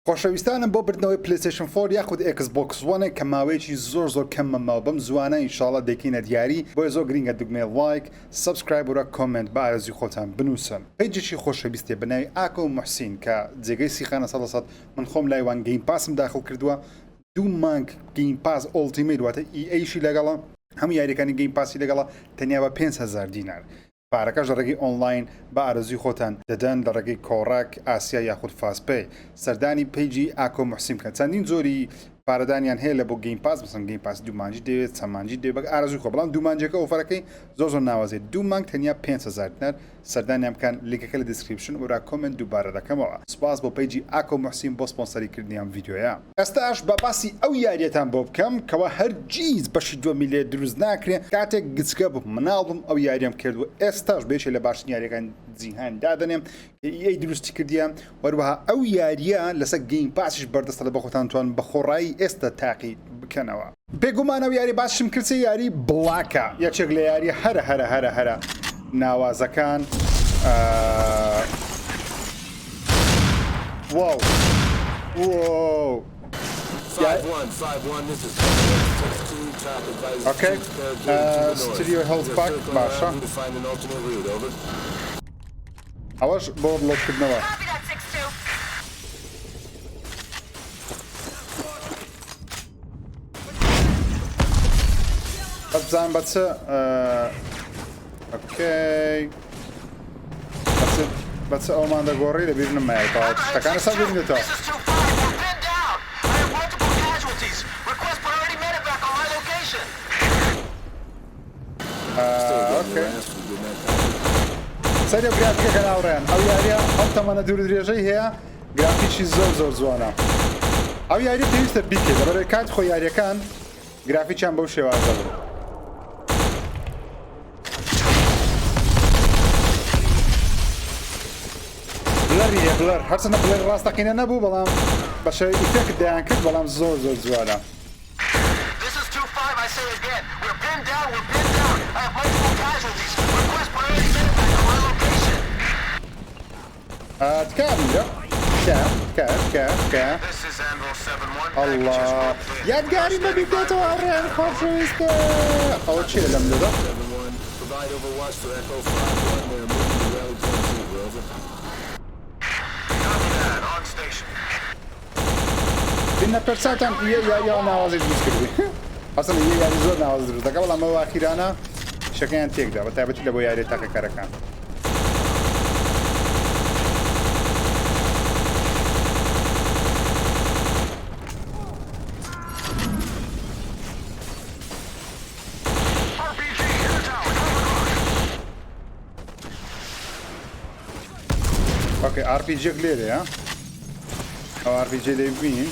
خۆشەویستانم بۆ بردنەوەی پلیستیشن 4 یاخود ئێکس بۆکس وانە کە ماوەیەکی زۆر کەممەماوە بەم زوانە ئینشاڵە دەکەینە دیاری بۆیە زۆر گرینگە دوگمێ لایک سبسکرایب وە کۆمنت بە ئارەزوی خۆتان بنووسن پیجێکی خۆشەویستێ بناوی ئاکۆ محسین کە جێگەی سیخانە 100 من خۆم لایوان گەیم پاسم داخل کردووە 2 مانگ گەیم پاس ئۆڵتیمیت واتە ئیشی لەگەڵە هەموو یاریەکانی گەیم پاسی لەگەڵە تەنیا بە 5,000 دینار پارەکەش لە ڕێگەی ئۆنلاین بە ئارەزوی خۆتان دەدەن لە ڕێگەی کۆڕاک ئاسیا یاخود فاسپێ سەردانی پیجی ئاکۆ محسیم کە چەندین زۆری پارەدانیان هەیە لە بۆ گەیم پاس بسن گەیم پاس دومانجی دەوێت چەمانجی دەوێت بە ئارەزوی خۆ بەڵام دومانجەکە ئۆفەرەکەی زۆر ناوازێت 2 مانگ تەنیا 5,000 دینار سەردانیان بکەن لیnkەکە لە دیسکریپشن وەرا کۆمنت دووبارە دەکەمەوە سپاس بۆ پیجی ئاکۆ محسیم بۆ سپۆنسەریکردنیان ڤیدیۆیە ئێستاش بە باسی ئەو یاریەتان بۆ بکەم کەەوە هەرگیز بەشی 2 میلیۆن دروست ناکرێت کاتێک گچکە بوو مناڵم ئەو یاریەم کردو ئێستاش بێشێ لە باشترین یاریەکان جیهان دادەنێم ئەی دروستی کردیان وەروەها ئەو یاریە لەسەر گەیم پاسیش بەردەستە لە بە خۆتانتوان بە خۆڕایی ئێستا تاقی بکەنەوە پێگومانەوە یاری باشم کردی یاری بڵاکە یەکێک لە یاری هەرە ناوازەکان واو اوكي ستوديو هيلث باك باشا ئەوەش بۆ بڵۆکردنەوە بزان بە چ ئۆکەی بە چ ئەومان دەگۆڕی لەبیر نمایێتەوە شتەکانە سەر ببینێتەوە سەری گرافیکەکە ناوڕێن ئەو یاریە ئەو تەمەنە دوور درێژەی هەیە گرافیکی زۆر جوانە ئەو یاری پێویستە بیکێت لەبەرەوەی کات خۆ یاریەکان گرافیکیان بەو شێوازە بن بلەر هەرچەندە بلەر ڕاستەقینە نەبوو بەڵام بە شێوەی ئیفێکت دەیان کرد بەڵام زۆر جوانە كا الله یادگاری ببیدێتەوە ئەڕێن خۆشەویستە ئەوە چیە لەم لەدا بینە پەرساتان یا ناوازی دروست کردی ئەسڵ یاری زۆر ناواز دروست دەکە بەڵام ئەوە ئاخیرانە شەکەیان تێکدا بە تایبەتی لە بۆ یاری تاکە کارەکان اوكي ار بي جي لێرە ئەو ار بي جي لێ ببینین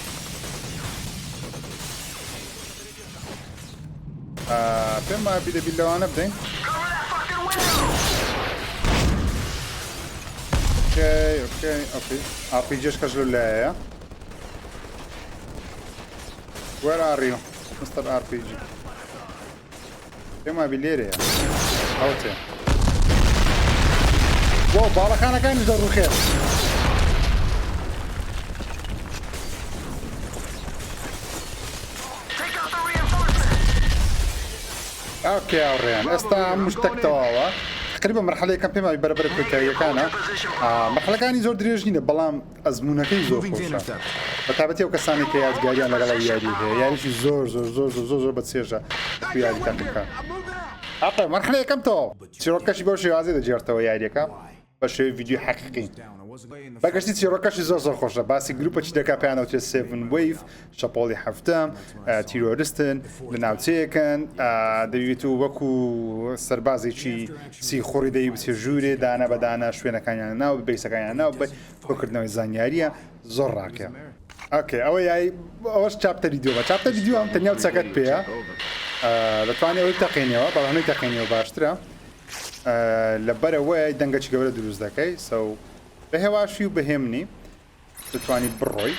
پێم وایە بیدەبی لەوانە بدەین اوكي ار بي جيش کەش لەلایەیە وەر ئاڕیۆ مستەر ار بي جي پێم وایە بی لێرەیە ئەو تێ واو باڵەکانەکانی دەڕوخێت اوكي ئەوڕێن ئێستا مشتێک تەواوە تقریبا مەرحەلەیەکەم پێم وایە بەرەبەر کۆتاییەکانە مەرحەلەکانی زۆر درێژ نینە بەڵام ئەزموونەکەی زۆر خۆشە بە تایبەتی ئەو کەسانی کە یادگاریان لەگەڵ یاری هەیە یاریشی زۆر بە چێژە یاریتان بکە ئاپە مەرحەلەیەکەم تەواو چیرۆکەشی بەو شێوازی دەجێڕتەوە یاریەکە بە شێوەی ڤیدیۆ حەقیقی بەگەشتی چیرۆکەشی زۆر خۆشە باسی گروپەکی دەکا پێیانەوترێت 7 ویف شەپۆڵی هەفتەم تیرۆریستن لە ناوچەیەکەن دەوێت و وەکو سەربازێکی سی خۆڕی دەی بچێ ژوورێ دانا بەدانا شوێنەکانیان ناو بیسەکانیان ناو بۆکردنەوەی زانیاریە زۆر ڕاکە ئۆکێ ئەوە ئەوەش چاپتەری دووە چاپتەری دووە ئەم تەنیا چەکەت پێەیە دەتوانێت ئەوەی تەقینەوە بەڵامەی تەقینەوە باشترە لەبەرەوەی دەنگەی گەورە دروست دەکەی سە بە هێواشی و بەهێمنی دەتوانی بڕۆی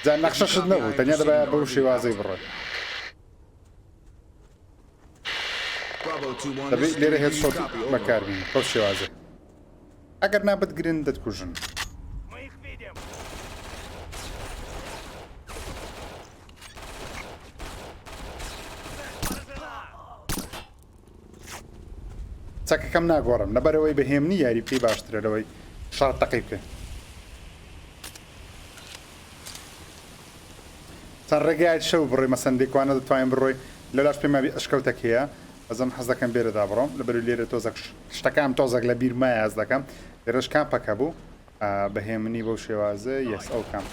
جان نەخشەشت نەبوو تەنیا دەبایە بەو شێوازەی بڕۆی دەبێت لێرە هێت شۆت بەکاربین بەو شێوازە ئەگەر نابەت گرن دەتکوژن. چاکەکەم ناگۆڕم لەبەرەوەی بەهێمنی یاری پێی باشترە لەوەی شاڕ تەقی بکە. چەند ڕێگایت شەو بڕۆی مەسەن دێکوانە دەتوانین بڕۆی لەلاش پێمابی ئەشکەوتێک هەیە ئەزم حەز دەکەم بێرەدا بڕۆم لەبەر لێرە تۆزێک شتەکان تۆزێک لە بیر مایە ئەز دەکەم لێرەش کامپەکە بوو بەهێمنی بەو شێوازە یەس ئەو کام.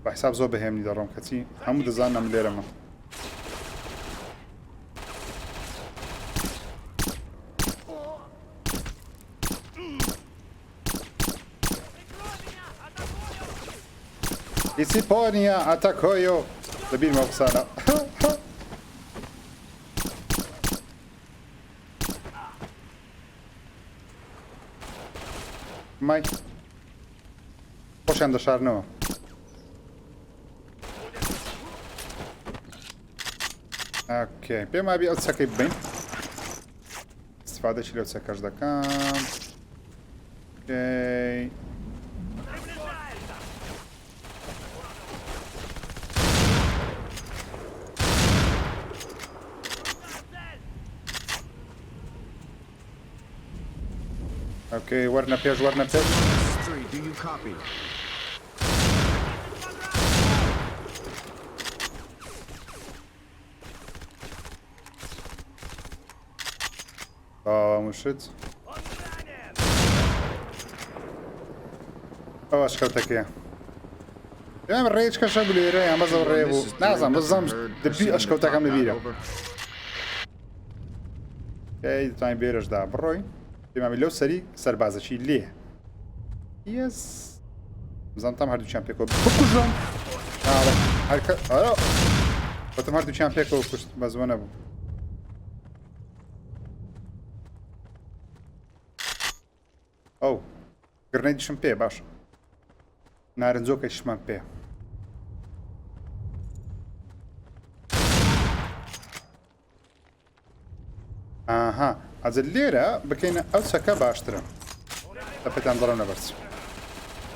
بەحساب زۆر بەهێمنی دەڕۆم کەچی هەموو دەزانم لێرەمە. Disciponia, atakoju! Zabijmy Oksana. Maj. Poszedłem do szarnu. Okej, pijemy abi od sakiej byn. Stwadę się od każda kam. Okej. اوكي ورنا بيج ورنا بيج. Do you copy? مشيت. اشكرتك يا. يا من ريتش كشاب لي ري ما زو ريبو. نازم بالضبط دبي اشكرتك عم بيرا. اوكي تايم بيرش دا بروي. بما لو سري سربازشي ليه يس زانتم هردو چمپيكو بكوجم هذا حركه وتم هردو چمپيكو كشت بزونه بو او گرنيد شمپي باش نارنزوك شمپي اها از الليرة بكينا أوسكا باشترا تبتان ضرنا بس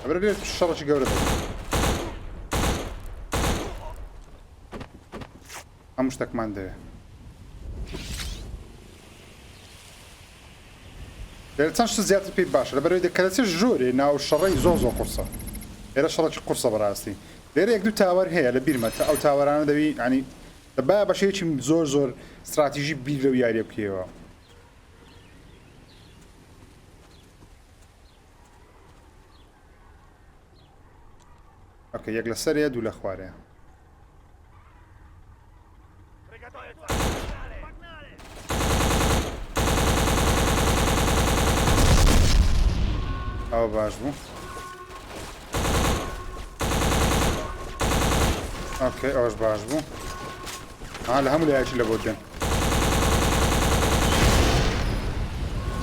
أبرا ليرة الشرش قولة أمشتك ما عنده ليرة تنشت زيادة بي باشا لبرا يدي كالتش جوري ناو الشري زوزو قرصة ليرة شرش قرصة براستي ليرة يكدو تاور هي لبيرمة أو تاورانا دبي يعني دبا باشا يشي زور زور استراتيجي بير لو ياري بكيوا اوكي يك لسر يد ولا خواري او باش بو اوكي اوش باش بو لهم اللي هايش اللي بودن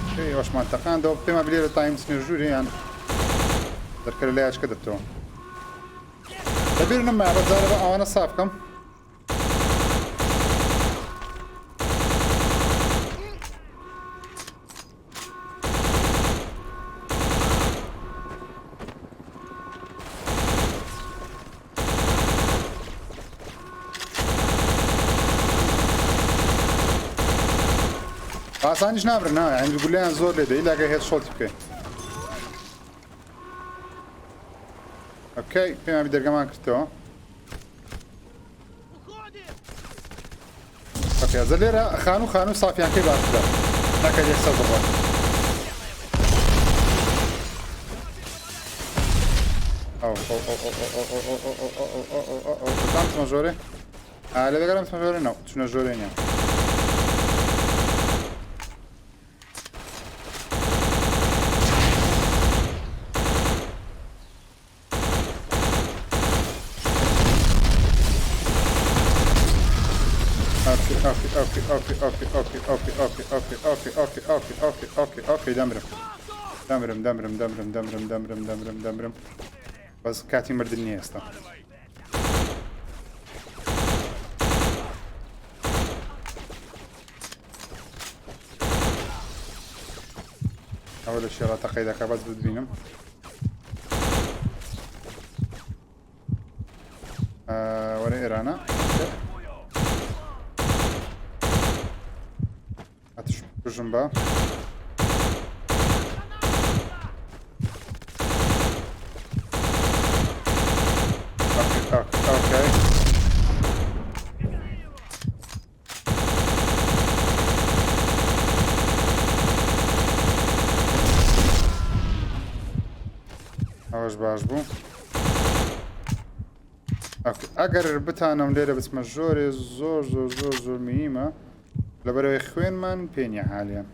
اوكي اوش منطقان دو بما بلير تايم سنرجوري يعني ذكر اللي هايش كدبتو كبير نما بزار بقى وانا صافكم آسانیش نبرن نه يعني بيقول لنا زور لده إلا جاي هاد شوت بكي اوكي فيما بدي كمان كرتو اوكي زليرة خانو صافي يعني كيف أكثر لكن يحصل بالرا او tanto maggiore le veramente maggiore no c'è una maggiore niente اوكي دمرم بس كاتي مردني استا أول شيء لا تقيدك بس بدبينم ولا إيرانا هاتش بجنبا اوكي اوش باش بو اوكي اگر بتانم ليرة بس مجوري زور مهمة لبروي خوين من بيني حاليا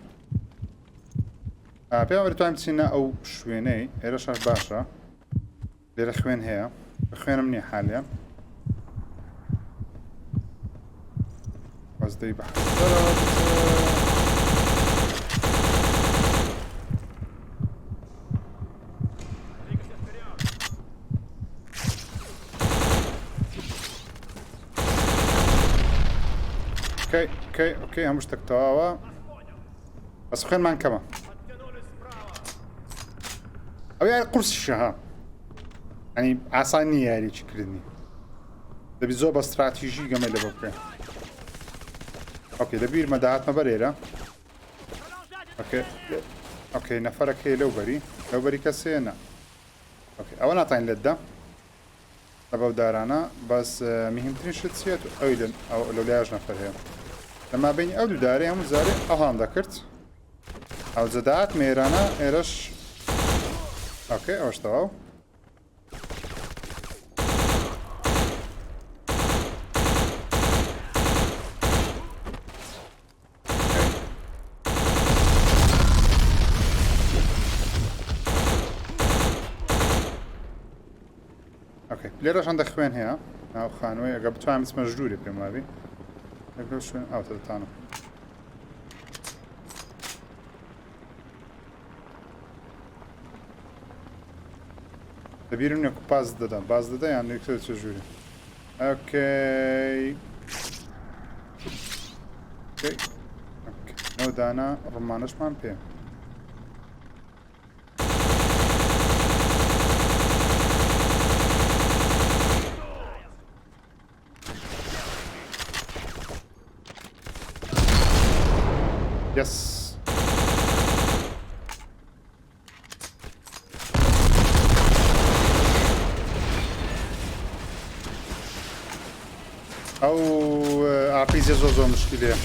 بيعمل توانم تسينا او شويني ايرش باشا ليرة خوين هي خوين مني حاليا قصدي بحضرت اوكي هم اشتكتوا بس خين مان كمان او يعني قرص الشهر يعني عصاني يعني تشكرني ده بزوبة استراتيجي جميلة بوكي اوكي دبير مداعات مبريرة اوكي نفرك هي لو بري كسينا اوكي اولا طين لده لبو دارانا بس مهمترين شتسيات اويدن او لو لياج نفر هي لما بيني اولو داري هم زاري اهان ذكرت او زدات ميرانا ايرش اوكي اوش تواو اوكي ليرش عندك خوين هي او خانوي قبل تفهم اسمه جدوري بمابي لكن شو او تلتانو تبيرون يكو باز دادا يعني يكتب تجوري اوكي نو دانا رمانش مان بيه يس او اعطيزي زوزو مشكلة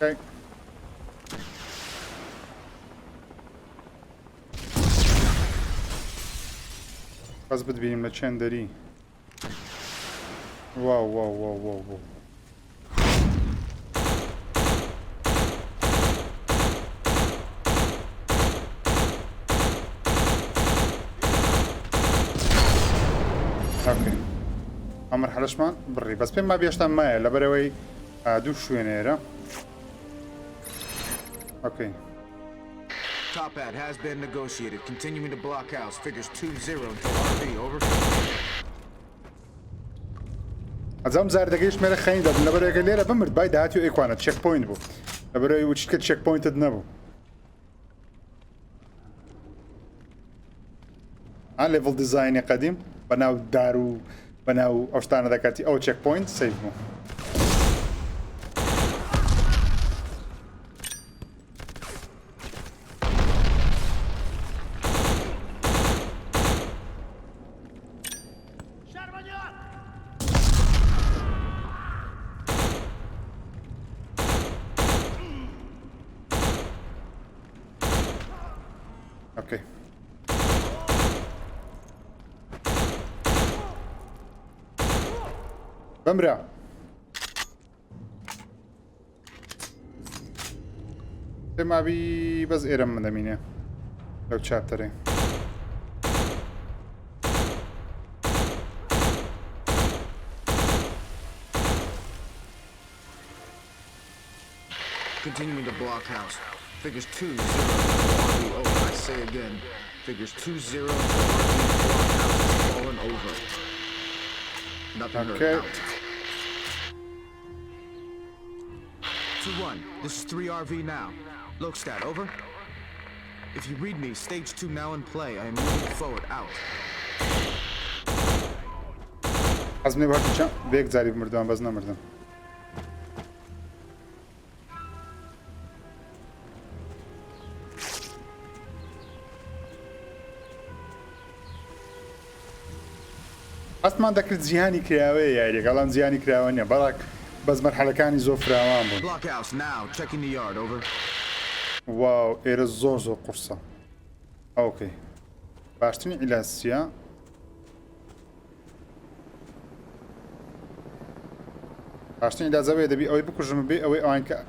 اوكي بس بدبين مچان داري واو اوكي امر حلشمان بري بس بين ما بيشتم ماي لبروي دوش شوينيرا اوكي Top hat has been negotiated. Continuing to blockhouse. Figures 2-0 until RV. Over. ازام زار دقيش ميرا خاين داد لبروي قليرا بمرد باي دهاتيو ايكوانا تشيك بوينت بو لبروي وشكت تشيك بوينت دنبو عن ليفل ديزاين قديم بناو دارو بناو اوشتانا دكاتي او تشيك بوينت سيف مو اوكي بمرع ما بي بس ايرم من دمينه لو تشابتري Continuing to blockhouse. Figures 2-0 RV. Over. I say again. Figures 2-0 until RV. Blockhouse has fallen over. Nothing Okay. heard out. 2-1. This is 3RV now. Lokstad, over. If you read me, stage 2 now in play. I am moving forward, out. حزمني بهاك الشام بيك زاري بمردوان بزنا مردان أصلا ذكرت زياني كراوي يعني قالان زياني كراوانيا براك بس مرحلة كاني زو فراوان بون Blockhouse now. Checking the yard, over. واو إير زور قرصة أوكي باشتني إلى السيا باشتني إلى زاوية دبي أوي بكرجم بي أوي أوانك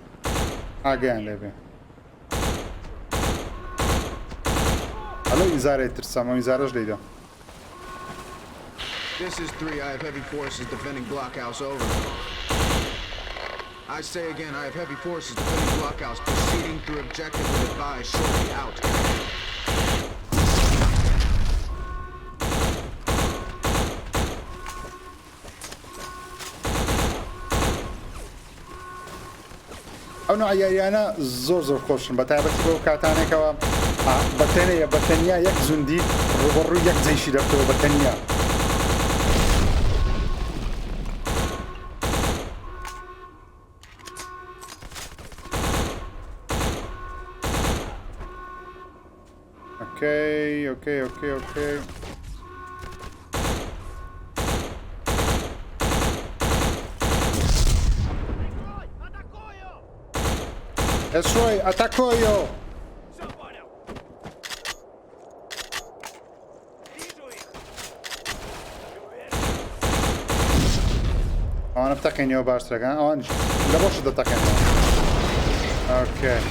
ئاگیان لێبێ هەڵە ئیزارێ ترسامە ئیزارەش لێیدا. This is 3. I have heavy forces defending Blockhouse, over. I say again, I have heavy forces defending Blockhouse, proceeding through objective and advise shortly, out. ئەو نوع یاریانە زۆر زۆر خۆشن بە تایبەتی بۆ کاتانێکەوە بەتەنەیە یەک زوندی ڕوبەڕووی یەک جەیشی دەبتەوە بەتەنیا. اوكي. Destroy, atakują! Ona wtaknie obastrega, on lewoszy do takenia. Okej.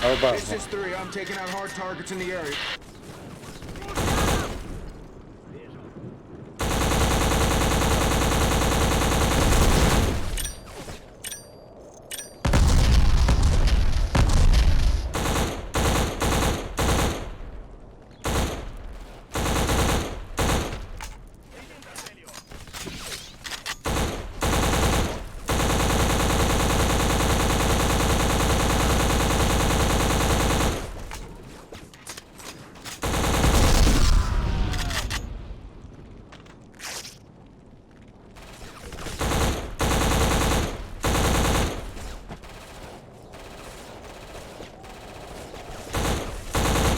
This is 3. I'm taking out hard targets in the area.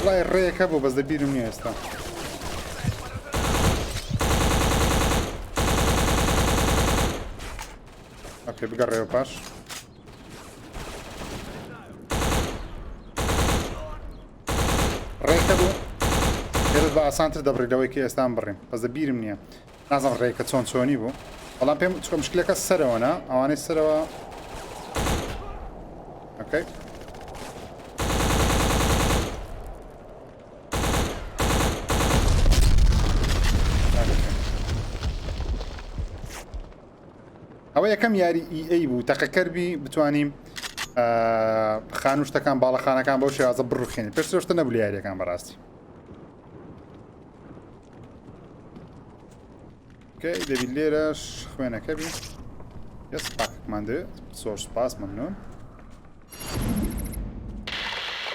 والله الريك هبو بس دبيرو مني استا. اوكي بقرب باش. الريك هبو يرد بقى سانتر دبري دويكي استان بريم بس دبيرو مني. لازم الريك تسون سوني بو. والله بيم تكون مشكلة كسروا انا اواني السروا. اوكي. ئەوە یەکەم یاری ئەی بوو تەقەکەربی بتوانیم خانوشتەکان باڵەخانەکان بەو شێوازە بڕوخێنین پێشتە نەبوو لە یاریەکان بەڕاستی. دەبی لێرەش خوێنەکەبی یەس پاکمان دێت زۆر سوپاس مەمنون.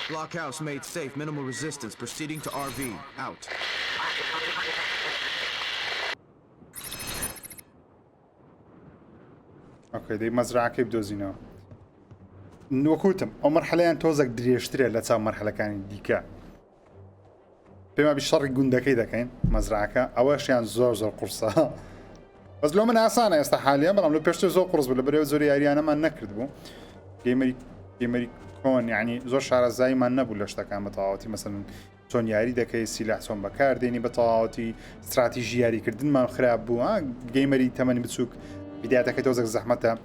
Blockhouse made safe, minimal resistance, proceeding to RV, out. اوكي دي مزرعەکەی بدۆزینەوە. وەکوتم ئەو مەرحەلەیان تۆزێک درێژترێت لە چاو مەرحەلەکانی دیکە. پێما بی شەڕی گوندەکەی دەکەین مەزرعەکە ئەوەشیان زۆر قورسە. بەس لۆ من ئاسانە ئێستا حالیان بەڵام لە پێشتر زۆر قورس بوو لە بەرەوە زۆر یاریانەمان نەکرد بوو. گەیمەری کۆن یعنی زۆر شارەزاییمان نەبوو لە شتەکان بە تەواوەتی مەسەڵەن چۆن یاری دەکەی سیلاح چۆن بەکاردێنی بە تەواوەتی استراتیژی یاریکردنمان خراپ بوو گەیمەری تەمەنی بچووک بدايتك توزك زحمتها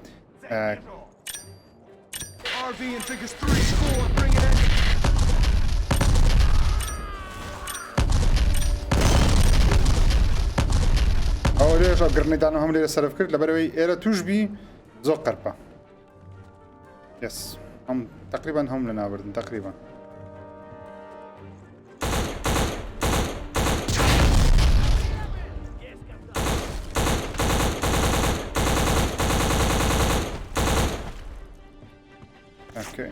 RV and figures 3 score, bring it in. او ليش قرنيتان هم لي صرف كرت لبروي ايرا توجبي زو قربه يس هم تقريبا هم لنا بردن تقريبا اوكي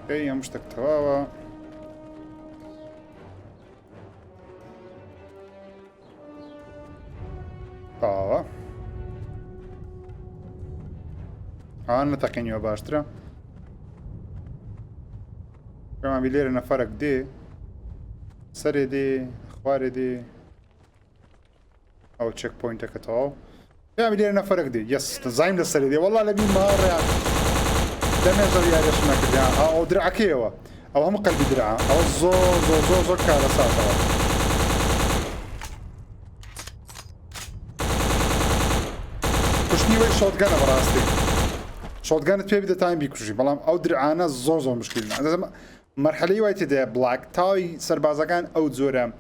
اوكي مشتك تواوا تواوا انا تقينيو باشترا كما بيلير نفرق دي سري دي خواري دي او تشيك بوينت كتو كما بيلير نفرق دي يس زايم للسري دي والله لبي مهار يعني دمج يا ريش ما كده او درعك ايوه او هم قلبي درعه او زو كالا ساطه كشني وي شوت جان براستي شوت جان تبي بدا تايم بيكشي بلام او درعانا زو مشكلنا مرحله وقت ده بلاك تاي سربازگان او زوره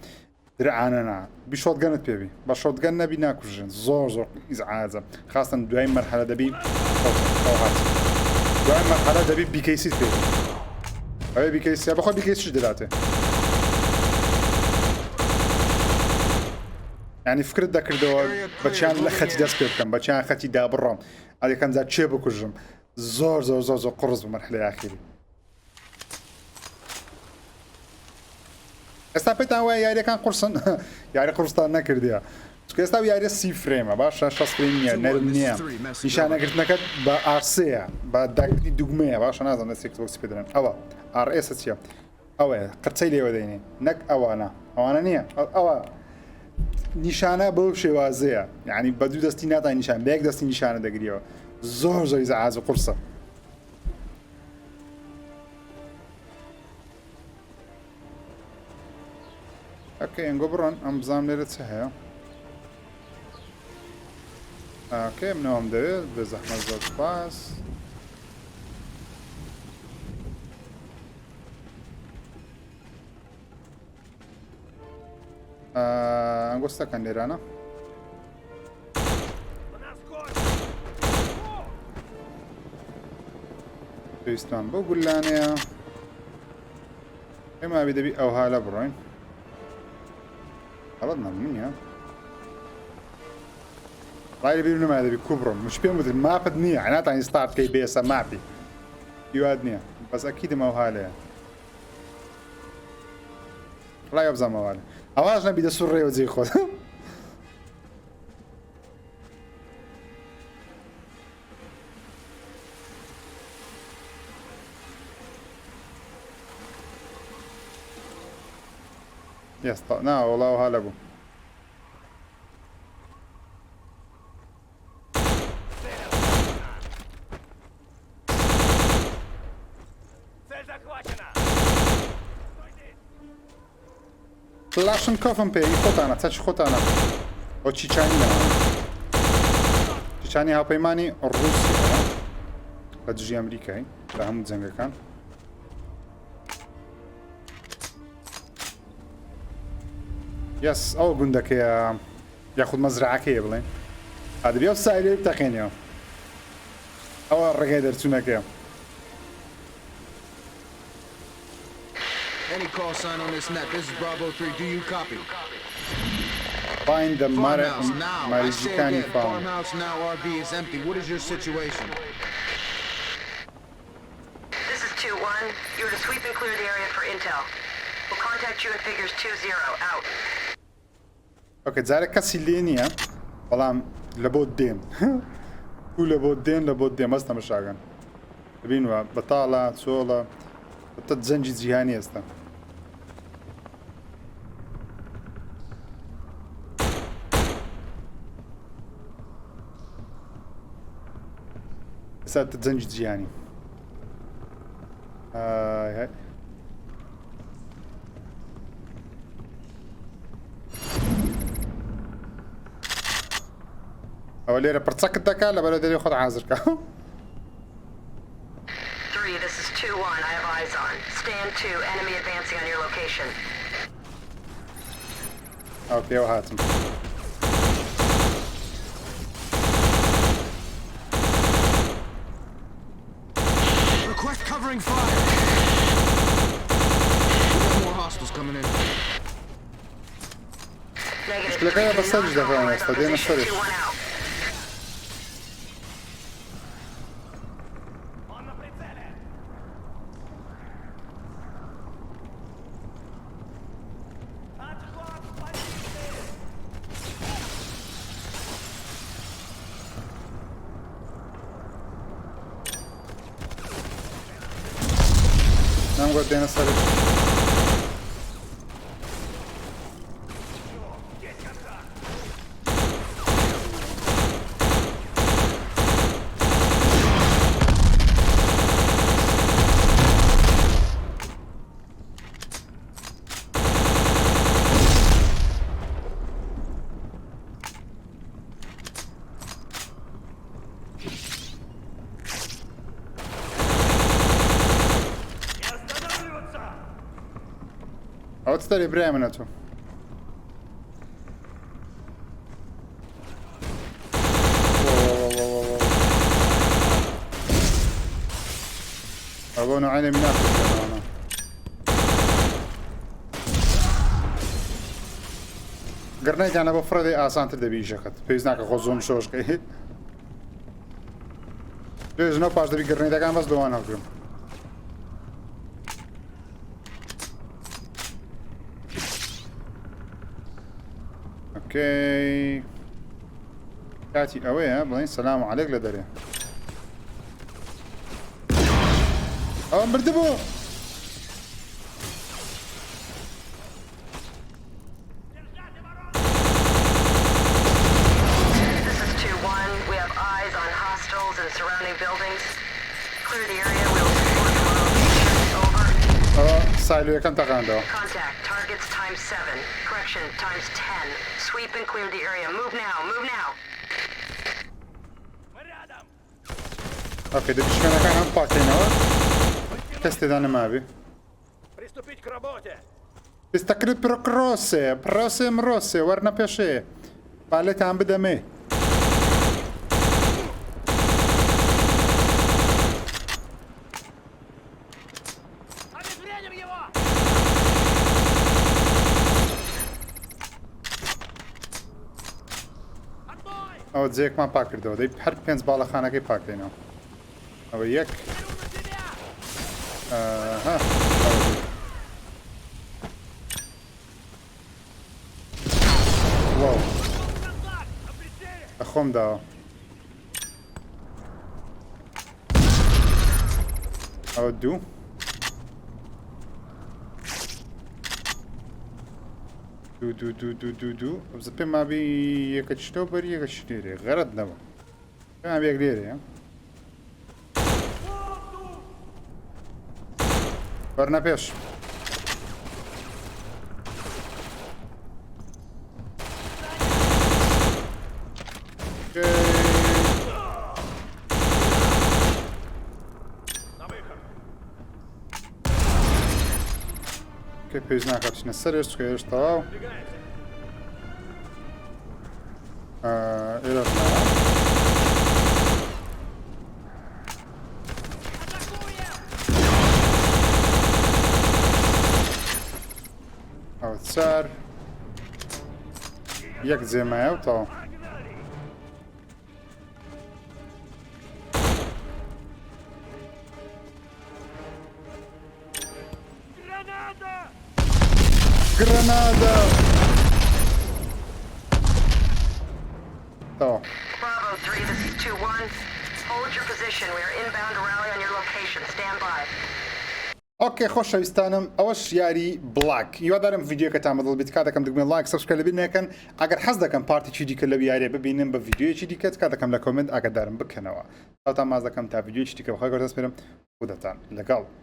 درعانا بشوت جان تبي بشوت جان نبي ناكوجن زور ازعاجه خاصه دوای مرحله دبي او هات دوای مرحله دبي بي كي سي تبي اوه بي كي سي باخذ بي كي سي دلاته يعني فكرت ذاك الدواء بتشان لختي داس بيبكم بتشان ختي دابرم هذه كان ذات شيء بكجم زور قرص بمرحله اخيره استابيتا ويا ياري كان قرصن ياري قرصتان نكرديا سكيستا ياري سي فريم باش شاس فريميا نرمنيا نشانه قلت با ار سي با داك دوغميا باش انا زعما سيكس بوكس بيدرن اوا ار اس تي اوا قرتي لي وديني نك اوانا نيه اوا نشانه بو شوازيه يعني بدو دستي ناتا نشان بيك دستي نشانه دغريو زور زعاز قرصه اوكي نقبرن ام بزام ليرت هيا اوكي منهم ده بزحمه زوج باس انقصتا كان ليرانا بيستان بقول لانيا اما بيدبي او هالا بروين خلطنا منها رايي بيقولوا ما هذا بكبرهم مش بيهم مثل ما بدنيا عناتها يعني ستارت كي بي اس مابي يوادنيا بس اكيد ما هو هالي لا يبزا ما هو هالي اواجنا بيدا سوري وزي خود يس طبعا لا والله هلا ابو Flashen kafam pe خطانا تاش خطانا او تشيچاني تشيچاني هاوبيماني روسيا بتجي امريكا لا هم زنقه كان يس او قندك ياخذ مزرعه كي بلين هذا بيو سايلي بتاقينيو او الرقيدر تونك Any call sign on this net. This is Bravo 3. Do you copy? Find the Farmhouse now. I say Marigicani again, farm. farmhouse now. RV is empty. What is your situation? This is 2-1. You're to sweep and clear the area for intel. We'll contact you in figures 2-0. Out. اوكي تزارك كاسيلينيا والله لبودين هو لبودين مصنع مشاغن بينوا بطالة سولا تتزنجي زياني استا بس تتزنجي زياني هاي أولي ربرتسك الدكا لا بلد ياخذ عازرك 3, this is 2-1. I have eyes on. Stand 2. Enemy advancing on your location. اوكي وهاتم Request covering fire. We got more hostiles coming in. Negative. مشكلة بس سجل دفعنا استدينا السرش. 2-1 out. نعم قدينا السرش. أو تستري بريمنته. أبون عيني من آخر أنا. قرنيت أنا بفرضي آسان تدبي شكت. بيزناك خزون شوش كي. ليش نو باش دبي قرنيت كان بس دوان هكذا. اوكي كاتي اوي ها بلين السلام عليك لدري او مردبو This is 2-1. We have eyes on hostiles and surrounding buildings. Clear the area. We will support from our location. Over. او سايلو كان تقاندو Contact. Targets times 7. Correction times 10. Sweep and clear the area. Move now. Move now. اوكي دبي شكنا كان هم باكينو تستي دانا مابي Приступить к работе! بيستقري بروكروسي بروسي مروسي ورنا بيشي بالي عم بدمي Обезвредим его! Отбой! او زيك ما باكر دو دي بحر بينز بالا خانه كي باكينو او يك Беру на себя! ها واو Контакт! На прицеле! اخوم داو او دو دو بس بين ما بي يكشتو بري يكشتيري غرض نبا ما بي يقديري ها ورنا بيش На выход! كيف بيزنا كاتشنا سريش كيش طاو Двигаемся! إلى أو تسار يك زي ما يوطو Граната! جرانادا تو Bravo 3, this is 2-1. Hold your position. We are inbound to rally on your location. Stand by. اوكي خوش شویستانم اوش یاری بلاک یوادارم ویدیو که تعمل بیت کادا کم دکمه لایک سابسکرایب ببینن کن اگر حس دکم پارتی چی دیگه لبی یاری ببینم به ویدیو چی دیگه کادا کم لکومنت اگر دارم بکنوا تا ماز دکم تا ویدیو چی دیگه بخوای گرد اسپرم خودتان لگال